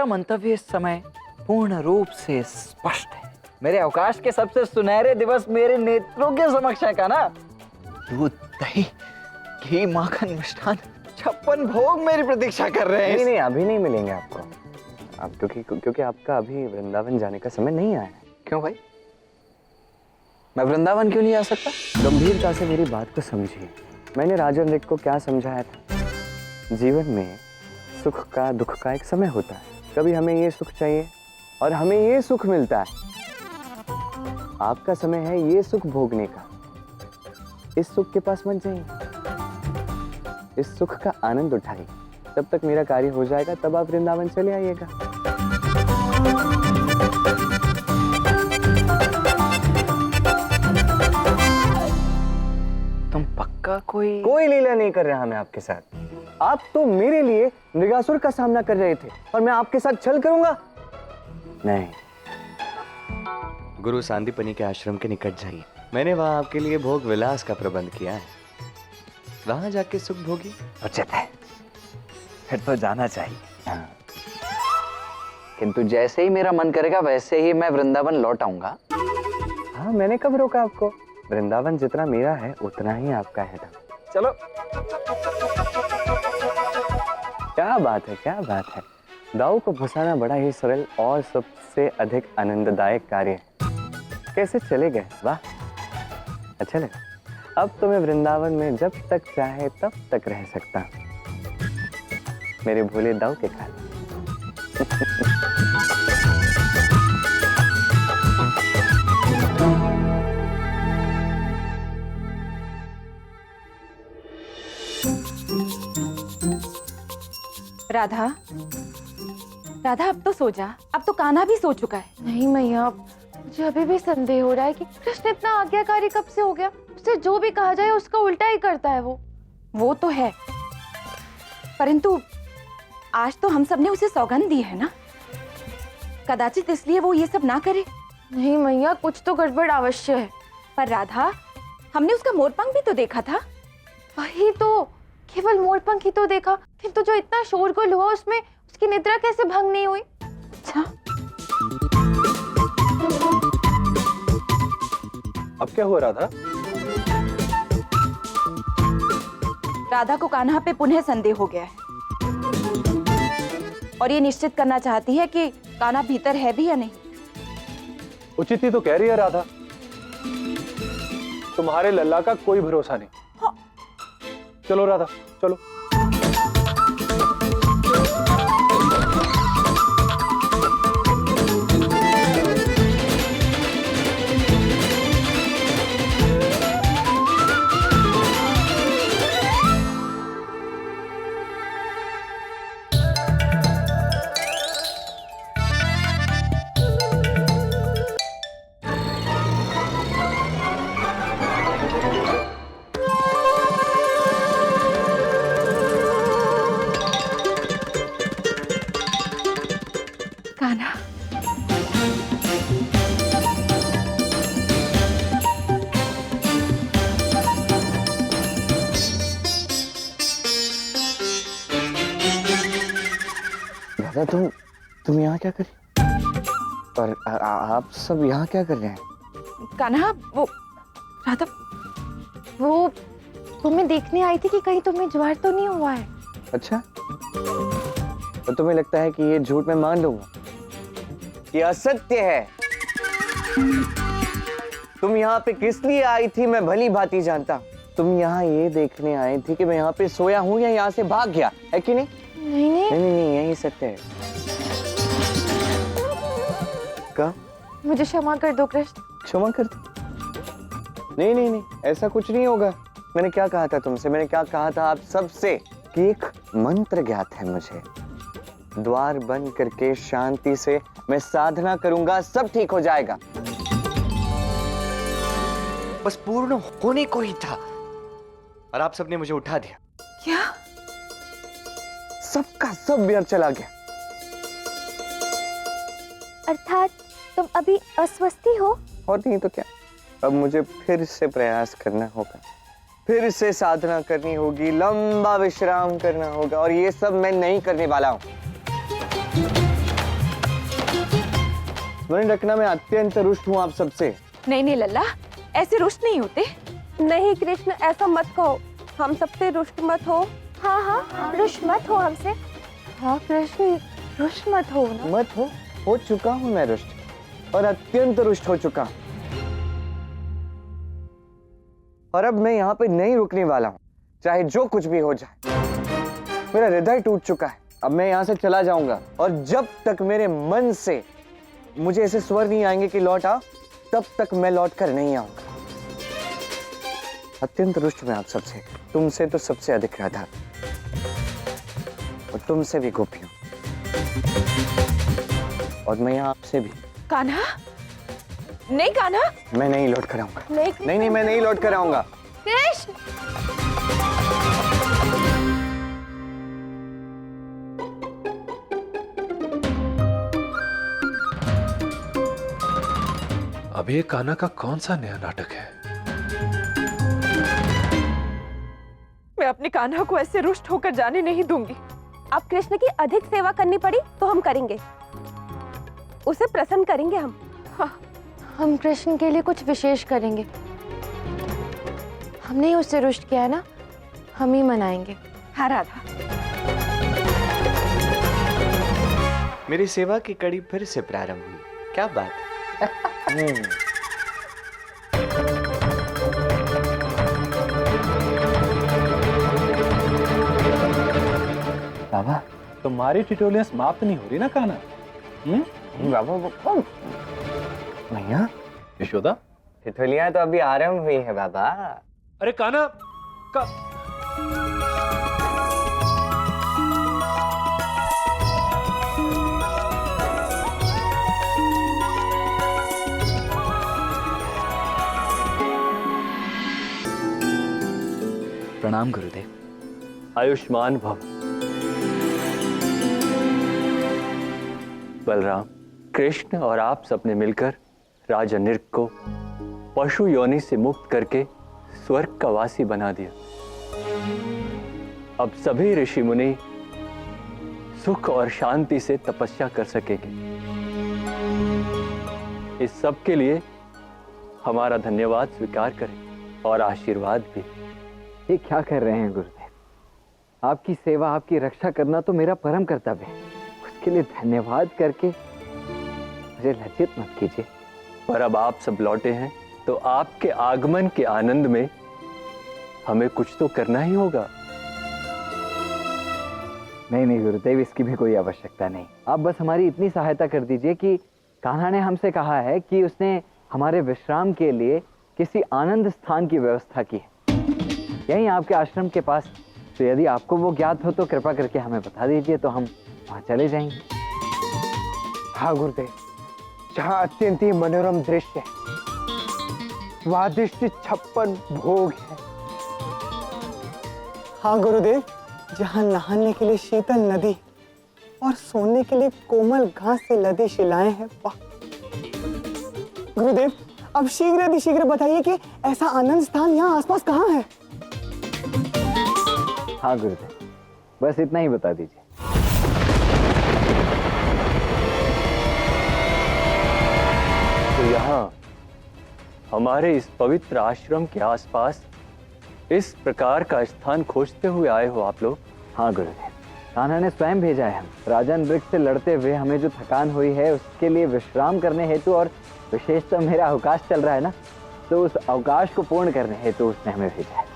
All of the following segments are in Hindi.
मेरा मंतव्य इस समय पूर्ण रूप से स्पष्ट है। मेरे अवकाश के सबसे सुनहरे दिवस मेरे नेत्रों के समक्ष है का ना। दूध, दही, घी, माखन, मिष्ठान, 56 भोग मेरी प्रतीक्षा कर रहे हैं। नहीं, अभी नहीं मिलेंगे आपको। आप क्योंकि आपका अभी वृंदावन जाने का समय नहीं आया है। क्यों भाई, मैं वृंदावन क्यों नहीं आ सकता? गंभीरता से मेरी बात को समझिए। मैंने राजा नृत्य को क्या समझाया था? जीवन में सुख का दुख का एक समय होता है। कभी हमें ये सुख चाहिए और हमें ये सुख मिलता है। आपका समय है ये सुख भोगने का। इस सुख के पास मत जाइए, इस सुख का आनंद उठाइए। जब तक मेरा कार्य हो जाएगा तब आप वृंदावन चले आइएगा। तुम पक्का कोई लीला नहीं कर रहा मैं आपके साथ। आप तो मेरे लिए मृगासुर का सामना कर रहे थे और मैं आपके साथ छल करूंगा? नहीं। गुरु सांदीपनि के आश्रम के निकट जाइए। मैंने वहां आपके लिए भोग विलास का प्रबंध किया है। वहां जाके सुख भोगी। उचित है, फिर तो जाना चाहिए। हाँ। किंतु जैसे ही मेरा मन करेगा वैसे ही मैं वृंदावन लौट आऊंगा। हाँ, मैंने कब रोका आपको? वृंदावन जितना मेरा है उतना ही आपका है। चलो। क्या बात है, क्या बात है। दाऊ को फंसाना बड़ा ही सरल और सबसे अधिक आनंददायक कार्य है। कैसे चले गए, वाह, अच्छा लगा। अब तो मैं वृंदावन में जब तक चाहे तब तक रह सकता हूं, मेरे भोले दाऊ के कारण। राधा, राधा अब तो सो जा। अब तो कान्हा भी सो चुका है। नहीं मैया, मुझे अभी भी संदेह हो रहा है कि कृष्ण इतना आज्ञाकारी कब से हो गया। उससे जो भी कहा जाए उसका उल्टा ही करता है वो तो है, परंतु आज तो हम सब ने उसे सौगंध दी है ना, कदाचित इसलिए वो ये सब ना करे। नहीं मैया, कुछ तो गड़बड़ अवश्य है। पर राधा, हमने उसका मोरपंख भी तो देखा था। वही तो, केवल मोरपंख ही तो देखा, किंतु जो इतना शोरगुल हुआ उसमें उसकी निद्रा कैसे भंग नहीं हुई? अच्छा, अब क्या हुआ राधा? राधा को कान्हा पे पुनः संदेह हो गया है और ये निश्चित करना चाहती है कि कान्हा भीतर है भी या नहीं। उचित ही तो कह रही है राधा, तुम्हारे लल्ला का कोई भरोसा नहीं। हाँ। चलो राधा, चलो। कान्हा, दादा, तुम यहाँ क्या कर रही? और आप सब यहाँ क्या कर रहे हैं? कान्हा, वो राधा, वो तुम्हें देखने आई थी कि कहीं तुम्हें ज्वर तो नहीं हुआ है। अच्छा, तो तुम्हें लगता है कि ये झूठ मैं मान लूंगा? ये असत्य है। तुम यहाँ पे किस लिए आई थी मैं भली भांति जानता। तुम यहाँ ये देखने आई थी कि मैं यहाँ पे सोया हूँ या यहाँ से भाग गया, है कि नहीं? नहीं नहीं, नहीं नहीं, यही सत्य है। क्या? मुझे क्षमा कर दो कृष्ण। क्षमा कर दो? नहीं नहीं नहीं, ऐसा कुछ नहीं होगा। मैंने क्या कहा था तुमसे? मैंने क्या कहा था आप सबसे कि एक मंत्र ज्ञात है मुझे। द्वार बंद करके शांति से मैं साधना करूंगा, सब ठीक हो जाएगा। बस पूर्ण होने को ही था और आप सबने मुझे उठा दिया। क्या? सबका सब व्यर्थ चला गया। अर्थात तुम अभी अस्वस्थी हो? और नहीं तो क्या, अब मुझे फिर से प्रयास करना होगा, फिर से साधना करनी होगी, लंबा विश्राम करना होगा और ये सब मैं नहीं करने वाला हूं। स्मरण रखना, मैं अत्यंत रुष्ट हूँ आप सबसे। नहीं नहीं लल्ला, ऐसे रुष्ट नहीं होते। नहीं कृष्ण, ऐसा मत कहो, हम सबसे रुष्ट मत हो। हाँ हाँ, रुष्ट मत हो हमसे। हाँ कृष्ण, रुष्ट मत हो ना। मत हो चुका हूँ मैं रुष्ट, और अत्यंत रुष्ट हो चुका। और अब मैं यहाँ पे नहीं रुकने वाला हूँ, चाहे जो कुछ भी हो जाए। मेरा हृदय टूट चुका है, अब मैं यहाँ से चला जाऊंगा, और जब तक मेरे मन से मुझे ऐसे स्वर नहीं आएंगे कि लौट आ, तब तक मैं लौट कर नहीं आऊंगा। अत्यंत रुष्ट मैं आप सबसे, तुमसे तो सबसे अधिक राधा, और तुमसे भी गोपी हूं, और मैं यहाँ आपसे भी। कान्हा, नहीं कान्हा, मैं नहीं लौट कर आऊंगा। नहीं नहीं, मैं नहीं लौट कर आऊंगा। कृष्ण, अब ये कान्हा का कौन सा नया नाटक है? मैं अपने कान्हा को ऐसे रुष्ट होकर जाने नहीं दूंगी। अब कृष्ण की अधिक सेवा करनी पड़ी तो हम करेंगे, उसे प्रसन्न करेंगे हम। हाँ, हम कृष्ण के लिए कुछ विशेष करेंगे। हमने ही उससे रुष्ट किया है ना, हम ही मनाएंगे। हाँ राधा, मेरी सेवा की कड़ी फिर से प्रारंभ हुई, क्या बात है। बाबा, तुम्हारी ट्यूटोरियल समाप्त नहीं हो रही ना कान्हा? बाबा भैया, यशोदा, ठिठुलियां तो अभी आरंभ हुई है बाबा। अरे कान्हा का प्रणाम गुरुदेव। आयुष्मान भव। बलराम, कृष्ण और आप सबने मिलकर राजा नृप को पशु योनि से मुक्त करके स्वर्ग का वासी बना दिया। अब सभी ऋषि मुनि सुख और शांति से तपस्या कर सकेंगे। इस सब के लिए हमारा धन्यवाद स्वीकार करें और आशीर्वाद भी। ये क्या कर रहे हैं गुरुदेव? आपकी सेवा, आपकी रक्षा करना तो मेरा परम कर्तव्य है। उसके लिए धन्यवाद करके मुझे लज्जित मत कीजिए। पर अब आप सब लौटे हैं तो आपके आगमन के आनंद में हमें कुछ तो करना ही होगा। नहीं नहीं गुरुदेव, इसकी भी कोई आवश्यकता नहीं। आप बस हमारी इतनी सहायता कर दीजिए कि कान्हा ने हमसे कहा है कि उसने हमारे विश्राम के लिए किसी आनंद स्थान की व्यवस्था की है, यहीं आपके आश्रम के पास। तो यदि आपको वो ज्ञात हो तो कृपा करके हमें बता दीजिए, तो हम वहां चले जाएंगे। हाँ गुरुदेव, जहाँ अत्यंत ही मनोरम दृश्य है, स्वादिष्ट 56 भोग है। हाँ गुरुदेव, जहाँ नहाने के लिए शीतल नदी और सोने के लिए कोमल घास से लदी शिलाएं हैं। वाह गुरुदेव, अब शीघ्र बताइए कि ऐसा आनंद स्थान यहाँ आसपास कहाँ है? हाँ गुरुदेव, बस इतना ही बता दीजिए। तो यहाँ हमारे इस पवित्र आश्रम के आसपास इस प्रकार का स्थान खोजते हुए आए हो आप लोग? हाँ गुरुदेव, कान्हा ने स्वयं भेजा है। हम राजन वृक्ष से लड़ते हुए हमें जो थकान हुई है उसके लिए विश्राम करने हेतु, और विशेषतः मेरा अवकाश चल रहा है ना, तो उस अवकाश को पूर्ण करने हेतु उसने हमें भेजा है।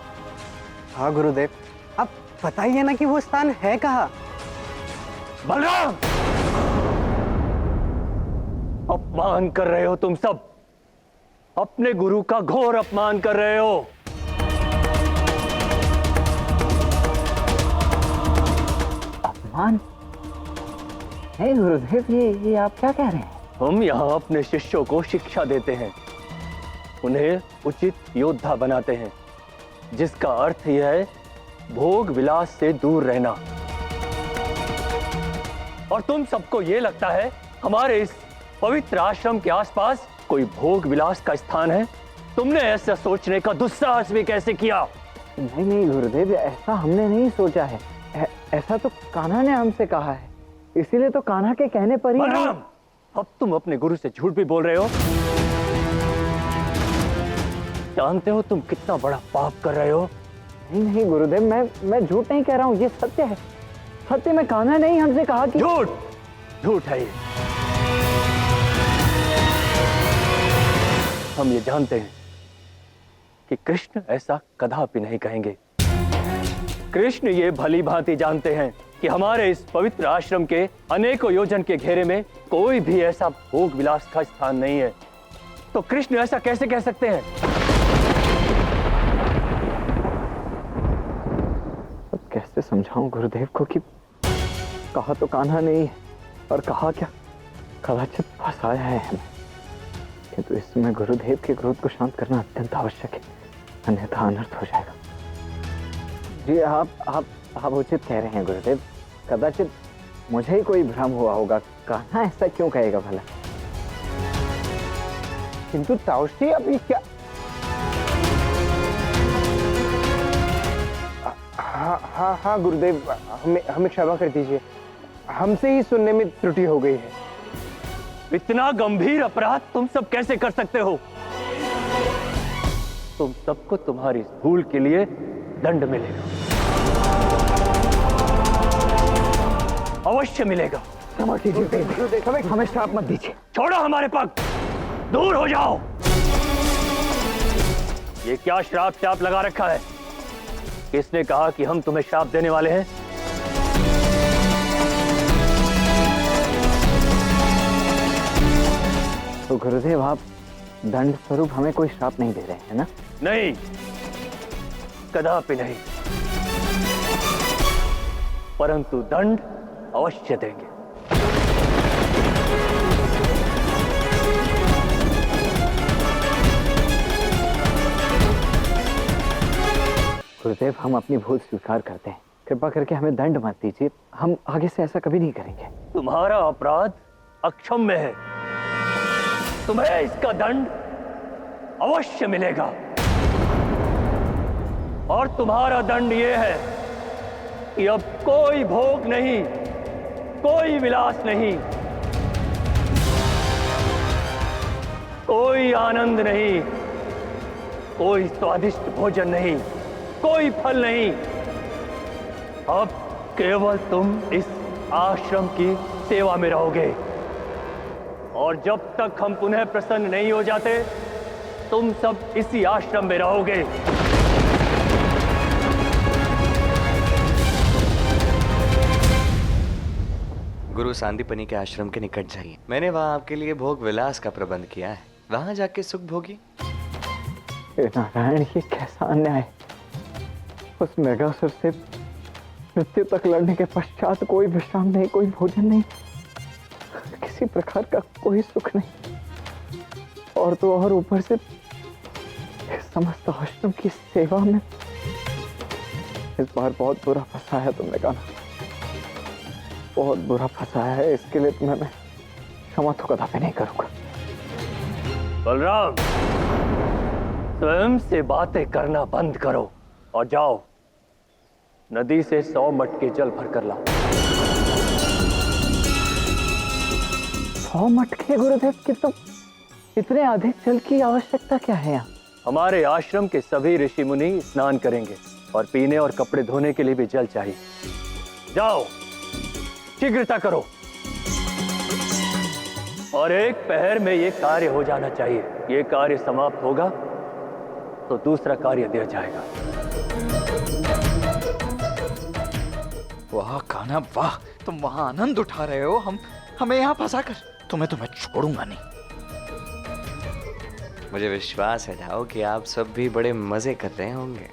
हाँ गुरुदेव, अब बताइए ना कि वो स्थान है कहाँ? बलराम, अपमान कर रहे हो तुम सब। अपने गुरु का घोर अपमान कर रहे हो। अपमान? नहीं गुरुदेव, ये आप क्या कह रहे हैं? हम यहाँ अपने शिष्यों को शिक्षा देते हैं, उन्हें उचित योद्धा बनाते हैं, जिसका अर्थ यह है भोग विलास से दूर रहना। और तुम सबको ये लगता है हमारे इस पवित्र आश्रम के आसपास कोई भोग विलास का स्थान है? तुमने ऐसा सोचने का दुस्साहस भी कैसे किया? नहीं नहीं गुरुदेव, ऐसा हमने नहीं सोचा है। ऐसा तो कान्हा ने हमसे कहा है, इसीलिए तो कान्हा के कहने पर ही बलराम, अब तुम अपने गुरु से झूठ भी बोल रहे हो। जानते हो तुम कितना बड़ा पाप कर रहे हो? नहीं नहीं गुरुदेव, मैं झूठ नहीं कह रहा हूँ, ये सत्य है। सत्य में कान्हा ने ही हमसे कहा कि झूठ, झूठ है ये। हम ये जानते हैं कि कृष्ण ऐसा कदापि नहीं कहेंगे। कृष्ण ये भली भांति जानते हैं कि हमारे इस पवित्र आश्रम के अनेकों योजन के घेरे में कोई भी ऐसा भोग विलास का स्थान नहीं है। तो कृष्ण ऐसा कैसे कह सकते हैं? अब कैसे समझाऊं गुरुदेव को कि कहा तो कान्हा ने ही है, और कहा क्या कदाचित फंसाया है हमें। किंतु इस समय गुरुदेव के क्रोध को शांत करना अत्यंत आवश्यक है, अन्यथा अनर्थ हो जाएगा। जी आप उचित कह रहे हैं गुरुदेव। कदाचित मुझे ही कोई भ्रम हुआ होगा। कान्हा ऐसा क्यों कहेगा भला? किंतु ताऊजी अभी क्या? हाँ गुरुदेव, हमें क्षमा कर दीजिए, हमसे ही सुनने में त्रुटि हो गई है। इतना गंभीर अपराध तुम सब कैसे कर सकते हो? तुम सबको तुम्हारी भूल के लिए दंड मिलेगा, अवश्य मिलेगा। क्षमा कीजिए, हमें श्राप मत दीजिए। छोड़ो हमारे पग, दूर हो जाओ। ये क्या श्राप लगा रखा है? किसने कहा कि हम तुम्हें श्राप देने वाले हैं? तो गुरुदेव आप दंड स्वरूप हमें कोई श्राप नहीं दे रहे हैं ना? नहीं, कदापि नहीं, परंतु दंड अवश्य देंगे। गुरुदेव हम अपनी भूल स्वीकार करते हैं, कृपा करके हमें दंड मत दीजिए। हम आगे से ऐसा कभी नहीं करेंगे। तुम्हारा अपराध अक्षम्य है, तुम्हें इसका दंड अवश्य मिलेगा। और तुम्हारा दंड यह है कि अब कोई भोग नहीं, कोई विलास नहीं, कोई आनंद नहीं, कोई स्वादिष्ट भोजन नहीं, कोई फल नहीं। अब केवल तुम इस आश्रम की सेवा में रहोगे, और जब तक हम पुनः प्रसन्न नहीं हो जाते तुम सब इसी आश्रम में रहोगे। गुरु सांदीपनी के आश्रम के निकट जाइए, मैंने वहां आपके लिए भोग विलास का प्रबंध किया है, वहां जाके सुख भोगी। नारायण, ये कैसा अन्याय! उस मेघासुर से मृत्यु तक लड़ने के पश्चात कोई विश्राम नहीं, कोई भोजन नहीं, किसी प्रकार का कोई सुख नहीं, और तो और ऊपर से समस्त आश्रम की सेवा में। इस बार बहुत बुरा फंसा है तुमने कहा, बहुत बुरा फंसाया है। इसके लिए तुम्हें मैं क्षमा तो कदापि नहीं करूंगा। बलराम, स्वयं से बातें करना बंद करो और जाओ नदी से 100 मटके जल भरकर लाओ। 100 मटके गुरुदेव की? तो इतने अधिक जल की आवश्यकता क्या है यहाँ? हमारे आश्रम के सभी ऋषि मुनि स्नान करेंगे और पीने और कपड़े धोने के लिए भी जल चाहिए। जाओ, शीघ्रता करो, और 1 पहर में ये कार्य हो जाना चाहिए। ये कार्य समाप्त होगा तो दूसरा कार्य दिया जाएगा। वाह कान्हा वाह, तुम वहां आनंद उठा रहे हो, हमें यहाँ फंसा कर। तुम्हें छोड़ूंगा नहीं। मुझे विश्वास है जाओ कि आप सब भी बड़े मजे कर रहे होंगे।